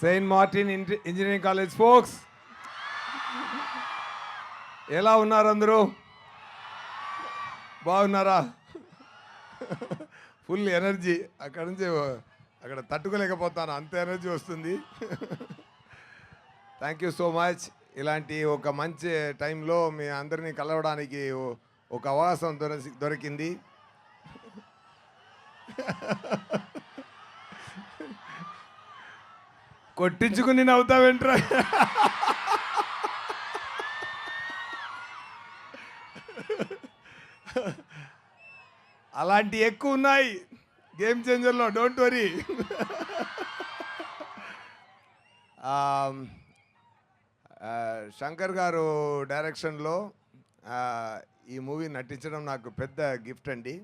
Saint Martin engineering college folks, ఎలా ఉన్నారు అందరూ? బాగున్నారా? ఫుల్ ఎనర్జీ, అక్కడ నుంచి అక్కడ తట్టుకోలేకపోతాను, అంత ఎనర్జీ వస్తుంది. Thank you so much. ఇలాంటి ఒక మంచి టైంలో మీ అందరినీ కలవడానికి ఒక అవకాశం దొరికింది. కొట్టించుకుని నవ్వుతావేంట్రా? అలాంటి ఎక్కువ ఉన్నాయి గేమ్ చేంజర్లో, డోంట్ వరీ. శంకర్ గారు డైరెక్షన్లో ఈ మూవీ నటించడం నాకు పెద్ద గిఫ్ట్ అండి.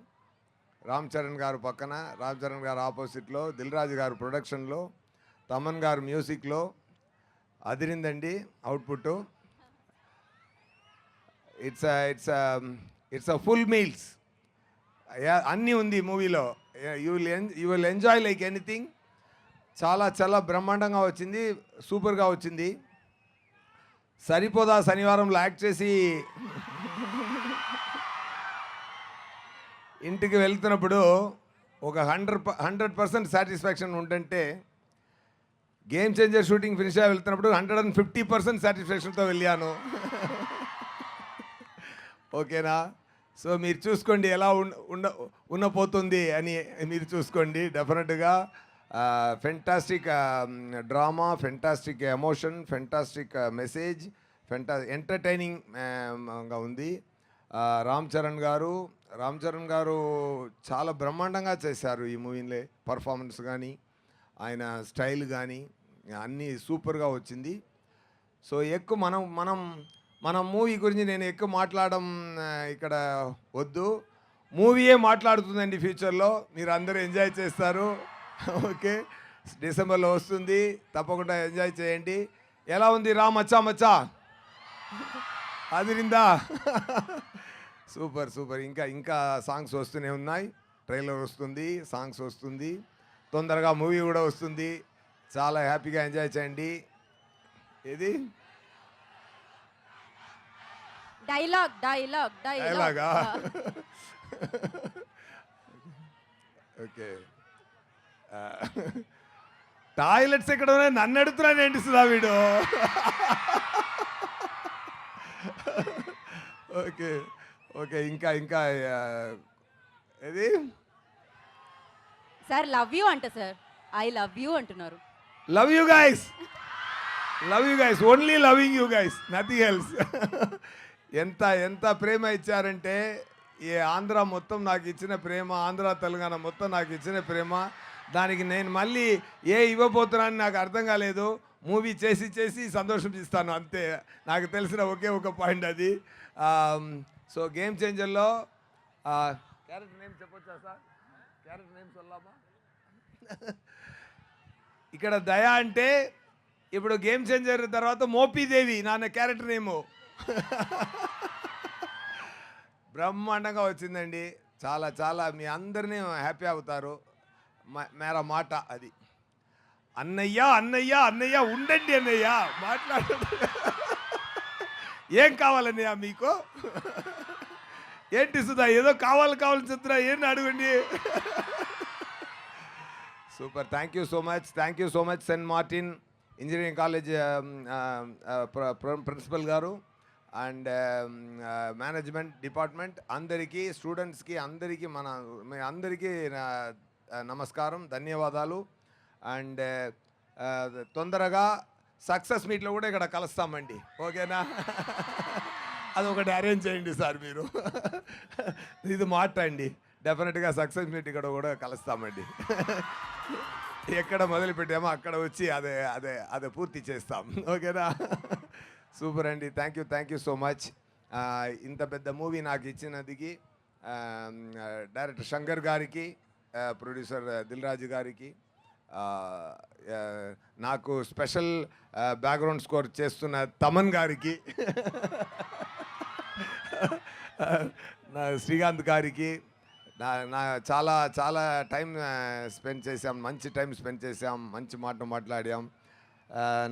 రామ్ చరణ్ గారు పక్కన, రామ్ చరణ్ గారు ఆపోజిట్లో, దిల్ రాజు గారు ప్రొడక్షన్లో, తమన్ గారు మ్యూజిక్లో అదిరిందండి output. It's a full meals, అన్నీ ఉంది మూవీలో. You will enjoy like anything. చాలా చాలా బ్రహ్మాండంగా వచ్చింది, సూపర్గా వచ్చింది. సరిపోదా శనివారంలో యాక్ట్ చేసి ఇంటికి వెళ్తున్నప్పుడు ఒక 100% సాటిస్ఫాక్షన్ ఉంటుంటే, గేమ్ చేంజర్ షూటింగ్ ఫినిష్ అయ్యి వెళ్తున్నప్పుడు 150% సాటిస్ఫాక్షన్తో వెళ్ళాను. ఓకేనా? సో మీరు చూసుకోండి ఎలా ఉండపోతుంది అని, మీరు చూసుకోండి. డెఫినెట్గా fantastic drama, fantastic emotion, fantastic message, ఎంటర్టైనింగ్గా ఉంది. రామ్ చరణ్ గారు చాలా బ్రహ్మాండంగా చేశారు ఈ మూవీలో. పర్ఫార్మెన్స్ కానీ, ఆయన స్టైల్ కానీ అన్నీ సూపర్గా వచ్చింది. సో ఎక్కువ మనం మూవీ గురించి నేను ఎక్కువ మాట్లాడడం ఇక్కడ వద్దు. మూవీయే మాట్లాడుతుందండి ఫ్యూచర్లో, మీరు అందరూ ఎంజాయ్ చేస్తారు. ఓకే, డిసెంబర్లో వస్తుంది, తప్పకుండా ఎంజాయ్ చేయండి. ఎలా ఉంది రా మచ్చా మచ్చా? అదిరిందా? Super super. ఇంకా సాంగ్స్ వస్తూనే ఉన్నాయి, ట్రైలర్ వస్తుంది, సాంగ్స్ వస్తుంది, తొందరగా మూవీ కూడా వస్తుంది. చాలా హ్యాపీగా ఎంజాయ్ చేయండి. ఇది డైలాగా? ఓకే. టాయిలెట్స్ ఎక్కడ ఉన్నాయి నన్ను అడుగుతున్నాను ఏంటి సుధా వీడు? Okay okay. ఇంకా ఏది సార్? లవ్ యూ అంట సార్, ఐ లవ్ యూ అంటున్నారు. Love you guys, only loving you guys, nothing else. ఎంత ప్రేమ ఇచ్చారంటే, ఈ ఆంధ్ర మొత్తం నాకు ఇచ్చిన ప్రేమ, ఆంధ్ర తెలంగాణ మొత్తం నాకు ఇచ్చిన ప్రేమ, దానికి నేను మళ్ళీ ఇవ్వబోతున్నానని నాకు అర్థం కాలేదు. మూవీ చేసి సంతోషం ఇస్తాను అంతే. నాకు తెలిసిన ఒకే ఒక పాయింట్ అది. సో గేమ్ చేంజర్లో క్యారెక్టర్ నేమ్ చెప్పొచ్చా సార్? క్యారెక్టర్ నేమ్ సొల్లామా? ఇక్కడ దయ అంటే, ఇప్పుడు గేమ్ చేంజర్ తర్వాత మోపీదేవి నాన్న క్యారెక్టర్ నేము. బ్రహ్మాండంగా వచ్చిందండి. చాలా చాలా మీ అందరినీ హ్యాపీ అవుతారు. మేరా మాట అది. అన్నయ్య ఉండండి అన్నయ్య, మాట్లాడండి. ఏం కావాలన్నయ్య మీకు? ఏంటి సుధా ఏదో కావాలని చెప్తున్నా, ఏంటి అడగండి. Super. Thank you so much Saint Martin engineering college principal గారు అండ్ మేనేజ్మెంట్ డిపార్ట్మెంట్ అందరికీ, స్టూడెంట్స్కి అందరికీ, మీ అందరికీ నమస్కారం, ధన్యవాదాలు. అండ్ తొందరగా సక్సెస్ మీట్లో కూడా ఇక్కడ కలుస్తామండి, ఓకేనా? అది ఒకటి అరేంజ్ చేయండి సార్ మీరు. ఇది మాట అండి. డెఫినెట్గా సక్సెస్ మీట్ ఇక్కడ కూడా కలుస్తామండి. ఎక్కడ మొదలు పెట్టామో అక్కడ వచ్చి అదే పూర్తి చేస్తాం, ఓకేనా? సూపర్ అండి. Thank you so much. ఇంత పెద్ద మూవీ నాకు ఇచ్చినందుకు డైరెక్టర్ శంకర్ గారికి, ప్రొడ్యూసర్ దిల్ రాజు గారికి, నాకు స్పెషల్ బ్యాక్గ్రౌండ్ స్కోర్ చేస్తున్న తమన్ గారికి, శ్రీకాంత్ గారికి, నా చాలా టైం స్పెండ్ చేసాం, మంచి టైం స్పెండ్ చేసాం, మంచి మాట మాట్లాడాం.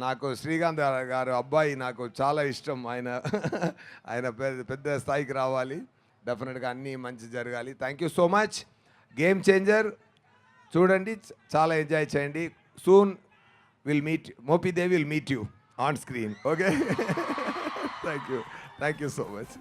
నాకు శ్రీకాంత్ గారు అబ్బాయి నాకు చాలా ఇష్టం. ఆయన ఆయన పెద్ద స్థాయికి రావాలి. డెఫినెట్గా అన్నీ మంచి జరగాలి. Thank you so much. Game changer చూడండి, చాలా ఎంజాయ్ చేయండి. Soon will meet Mopidevi will meet you on screen. Okay, thank you so much.